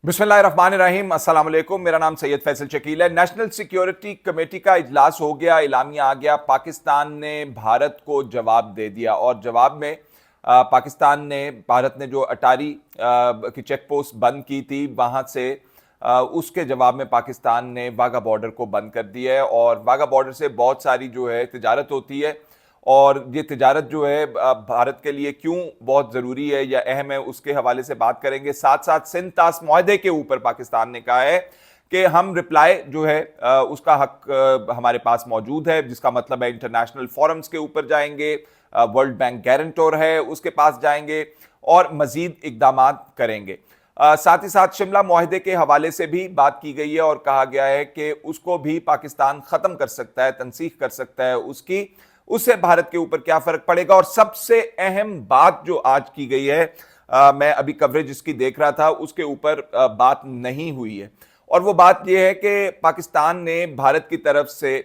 बिस्मिल्लाहिर्रहमानिर्रहीम, अस्सलाम वालेकुम। मेरा नाम सैयद फैसल शकील है। नेशनल सिक्योरिटी कमेटी का इजलास हो गया, इलामिया आ गया। पाकिस्तान ने भारत को जवाब दे दिया और जवाब में पाकिस्तान ने, भारत ने जो अटारी की चेक पोस्ट बंद की थी वहां से उसके जवाब में पाकिस्तान ने वाघा बॉर्डर को बंद कर दिया है। और वाघा बॉर्डर से बहुत सारी जो है तिजारत होती है और ये तिजारत जो है भारत के लिए क्यों बहुत ज़रूरी है या अहम है, उसके हवाले से बात करेंगे। साथ साथ सिंध तास मुआहदे के ऊपर पाकिस्तान ने कहा है कि हम रिप्लाई जो है उसका हक हमारे पास मौजूद है, जिसका मतलब है इंटरनेशनल फोरम्स के ऊपर जाएंगे, वर्ल्ड बैंक गारंटर है उसके पास जाएंगे और मजीद इकदाम करेंगे। साथ ही साथ शिमला मुआहदे के हवाले से भी बात की गई है और कहा गया है कि उसको भी पाकिस्तान ख़त्म कर सकता है, तनसीख कर सकता है उसकी, उससे भारत के ऊपर क्या फर्क पड़ेगा। और सबसे अहम बात जो आज की गई है, मैं अभी कवरेज इसकी देख रहा था, उसके ऊपर बात नहीं हुई है और वो बात यह है कि पाकिस्तान ने भारत की तरफ से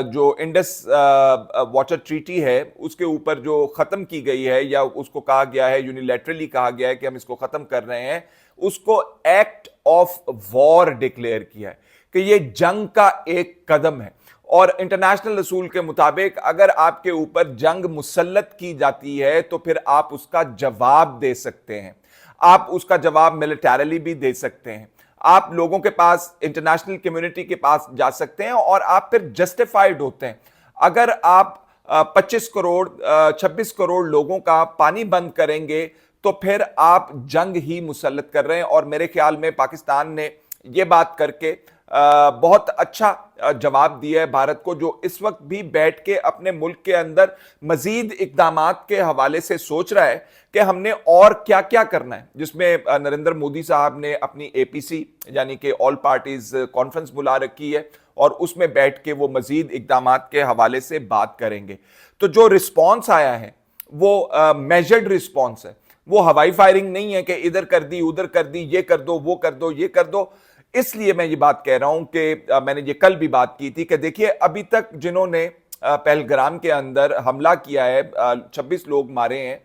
जो इंडस वाटर ट्रीटी है उसके ऊपर जो ख़त्म की गई है या उसको कहा गया है, यूनिलैटरली कहा गया है कि हम इसको ख़त्म कर रहे हैं, उसको एक्ट ऑफ वॉर डिक्लेयर किया है कि ये जंग का एक कदम है। और इंटरनेशनल रसूल के मुताबिक अगर आपके ऊपर जंग मुसल्लत की जाती है तो फिर आप उसका जवाब दे सकते हैं, आप उसका जवाब मिलिटरीली भी दे सकते हैं, आप लोगों के पास, इंटरनेशनल कम्युनिटी के पास जा सकते हैं और आप फिर जस्टिफाइड होते हैं। अगर आप 25 करोड़ 26 करोड़ लोगों का पानी बंद करेंगे तो फिर आप जंग ही मुसल्लत कर रहे हैं। और मेरे ख्याल में पाकिस्तान ने यह बात करके बहुत अच्छा जवाब दिया है भारत को, जो इस वक्त भी बैठ के अपने मुल्क के अंदर मजीद इकदामात के हवाले से सोच रहा है कि हमने और क्या क्या करना है। जिसमें नरेंद्र मोदी साहब ने अपनी एपीसी यानी कि ऑल पार्टीज कॉन्फ्रेंस बुला रखी है और उसमें बैठ के वो मजीद इकदामात के हवाले से बात करेंगे। तो जो रिस्पॉन्स आया है वो मेजर्ड रिस्पॉन्स है, वो हवाई फायरिंग नहीं है कि इधर कर दी उधर कर दी, ये कर दो वो कर दो ये कर दो। इसलिए मैं ये बात कह रहा हूं कि मैंने ये कल भी बात की थी कि देखिए अभी तक जिन्होंने पहलगाम के अंदर हमला किया है, 26 लोग मारे हैं,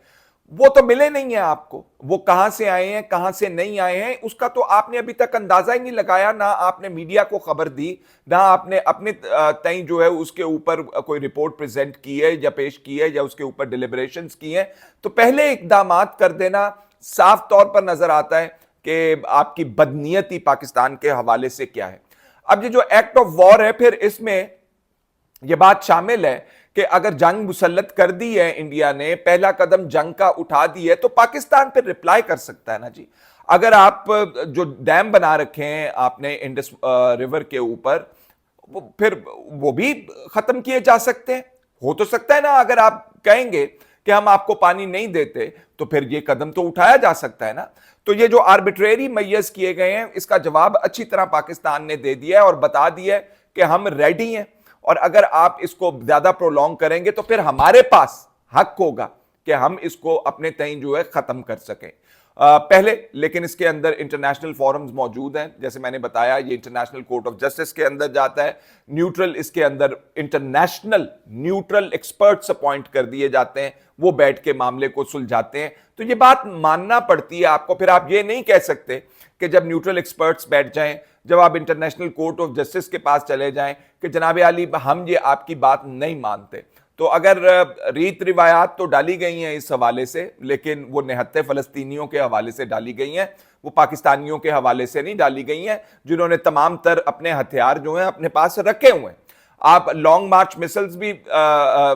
वो तो मिले नहीं है आपको। वो कहां से आए हैं कहां से नहीं आए हैं उसका तो आपने अभी तक अंदाजा ही नहीं लगाया, ना आपने मीडिया को खबर दी, ना आपने अपने तय जो है उसके ऊपर कोई रिपोर्ट प्रेजेंट की है या पेश की है या उसके ऊपर डिलिब्रेशंस की है। तो पहले इकदाम कर देना साफ तौर पर नजर आता है कि आपकी बदनीयती पाकिस्तान के हवाले से क्या है। अब ये जो एक्ट ऑफ वॉर है, फिर इसमें यह बात शामिल है कि अगर जंग मुसल्लत कर दी है, इंडिया ने पहला कदम जंग का उठा दी है, तो पाकिस्तान फिर रिप्लाई कर सकता है ना जी। अगर आप जो डैम बना रखे हैं आपने इंडस रिवर के ऊपर, फिर वो भी खत्म किए जा सकते हैं। हो तो सकता है ना, अगर आप कहेंगे कि हम आपको पानी नहीं देते तो फिर ये कदम तो उठाया जा सकता है ना। तो ये जो आर्बिट्रेरी मैयस किए गए हैं, इसका जवाब अच्छी तरह पाकिस्तान ने दे दिया है और बता दिया है कि हम रेडी हैं और अगर आप इसको ज्यादा प्रोलॉन्ग करेंगे तो फिर हमारे पास हक होगा कि हम इसको अपने तय जो है खत्म कर सकें पहले। लेकिन इसके अंदर इंटरनेशनल फोरम्स मौजूद हैं, जैसे मैंने बताया ये इंटरनेशनल कोर्ट ऑफ जस्टिस के अंदर जाता है, न्यूट्रल, इसके अंदर इंटरनेशनल न्यूट्रल एक्सपर्ट्स अपॉइंट कर दिए जाते हैं, वो बैठ के मामले को सुलझाते हैं। तो ये बात मानना पड़ती है आपको। फिर आप ये नहीं कह सकते कि जब न्यूट्रल एक्सपर्ट्स बैठ जाएं, जब आप इंटरनेशनल कोर्ट ऑफ जस्टिस के पास चले जाएं कि जनाब आली हम ये आपकी बात नहीं मानते। तो अगर रीत रिवायात तो डाली गई हैं इस हवाले से, लेकिन वो निहत्ते फलस्तीनियों के हवाले से डाली गई हैं, वो पाकिस्तानियों के हवाले से नहीं डाली गई हैं, जिन्होंने तमाम तर अपने हथियार जो हैं अपने पास रखे हुए हैं। आप लॉन्ग मार्च मिसाइल्स भी,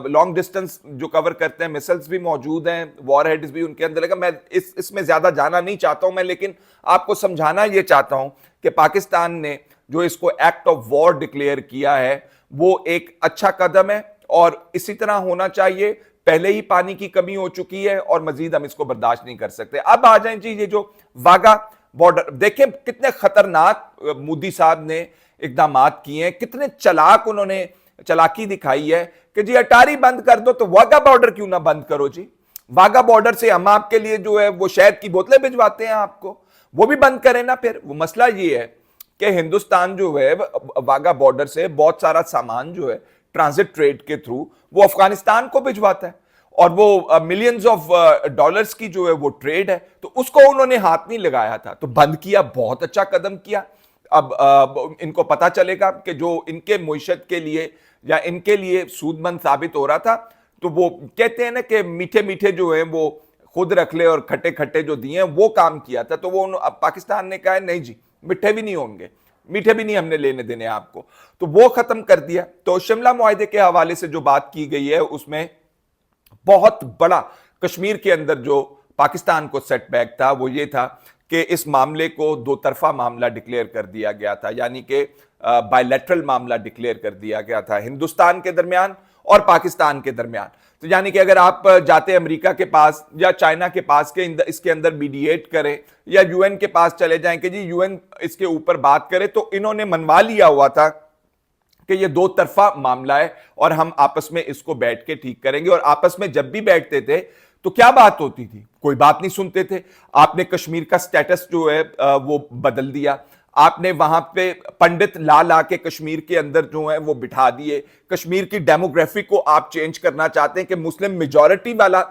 लॉन्ग डिस्टेंस जो कवर करते हैं मिसाइल्स भी मौजूद हैं, वॉर हेड्स भी उनके अंदर लगा। मैं इसमें ज्यादा जाना नहीं चाहता हूं मैं, लेकिन आपको समझाना यह चाहता हूं कि पाकिस्तान ने जो इसको एक्ट ऑफ वॉर डिक्लेयर किया है वो एक अच्छा कदम है और इसी तरह होना चाहिए। पहले ही पानी की कमी हो चुकी है और मजीद हम इसको बर्दाश्त नहीं कर सकते। अब आ जाए जी ये जो वाघा बॉर्डर, देखें कितने खतरनाक मोदी साहब ने इकदाम किए हैं, कितने चलाक उन्होंने चलाकी दिखाई है कि जी अटारी बंद कर दो तो वाघा बॉर्डर क्यों ना बंद करो जी। वाघा बॉर्डर से हम आपके लिए जो है वो शहद की बोतलें भिजवाते हैं आपको, वो भी बंद करें ना। फिर वो मसला ये है कि हिंदुस्तान जो है वाघा बॉर्डर से बहुत सारा सामान जो है ट्रांजिट ट्रेड के थ्रू वो अफगानिस्तान को भिजवाता है और वो मिलियंस ऑफ डॉलर्स की जो है वो ट्रेड है, तो उसको उन्होंने हाथ नहीं लगाया था, तो बंद किया, बहुत अच्छा कदम किया। अब इनको पता चलेगा कि जो इनके मुईशत के लिए या इनके लिए सूदमंद साबित हो रहा था, तो वो कहते हैं ना कि मीठे मीठे जो है वो खुद रख ले और खट्टे खट्टे जो दिए हैं वो काम किया था। तो वो अब पाकिस्तान ने कहा है नहीं जी, मीठे भी नहीं होंगे, मीठे भी नहीं हमने लेने देने आपको, तो वो खत्म कर दिया। तो शिमला मुआहदे के हवाले से जो बात की गई है उसमें बहुत बड़ा कश्मीर के अंदर जो पाकिस्तान को सेटबैक था वो ये था कि इस मामले को दो तरफा मामला डिक्लेयर कर दिया गया था, यानी कि बायलैटरल मामला डिक्लेयर कर दिया गया था हिंदुस्तान के दरमियान और पाकिस्तान के दरमियान। तो यानी कि अगर आप जाते अमेरिका के पास या चाइना के पास के इसके अंदर मीडिएट करें या यूएन के पास चले जाएं कि जी यूएन इसके ऊपर बात करे, तो इन्होंने मनवा लिया हुआ था कि ये दो तरफा मामला है और हम आपस में इसको बैठ के ठीक करेंगे। और आपस में जब भी बैठते थे तो क्या बात होती थी, कोई बात नहीं सुनते थे। आपने कश्मीर का स्टेटस जो है वो बदल दिया, आपने वहां पे पंडित ला ला के कश्मीर के अंदर जो है वो बिठा दिए। कश्मीर की डेमोग्राफी को आप चेंज करना चाहते हैं कि मुस्लिम मेजॉरिटी वाला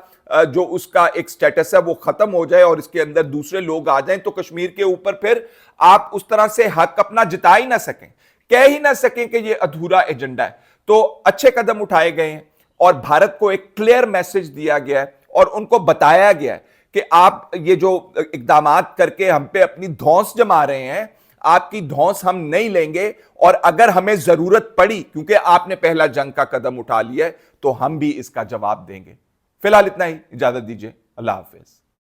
जो उसका एक स्टेटस है वो खत्म हो जाए और इसके अंदर दूसरे लोग आ जाएं, तो कश्मीर के ऊपर फिर आप उस तरह से हक अपना जिता ही ना सकें, कह ही ना सकें कि ये अधूरा एजेंडा है। तो अच्छे कदम उठाए गए हैं और भारत को एक क्लियर मैसेज दिया गया है और उनको बताया गया है कि आप ये जो इकदामात करके हम पे अपनी धौंस जमा रहे हैं, आपकी धौंस हम नहीं लेंगे, और अगर हमें जरूरत पड़ी, क्योंकि आपने पहला जंग का कदम उठा लिया है, तो हम भी इसका जवाब देंगे। फिलहाल इतना ही, इजाजत दीजिए, अल्लाह हाफिज।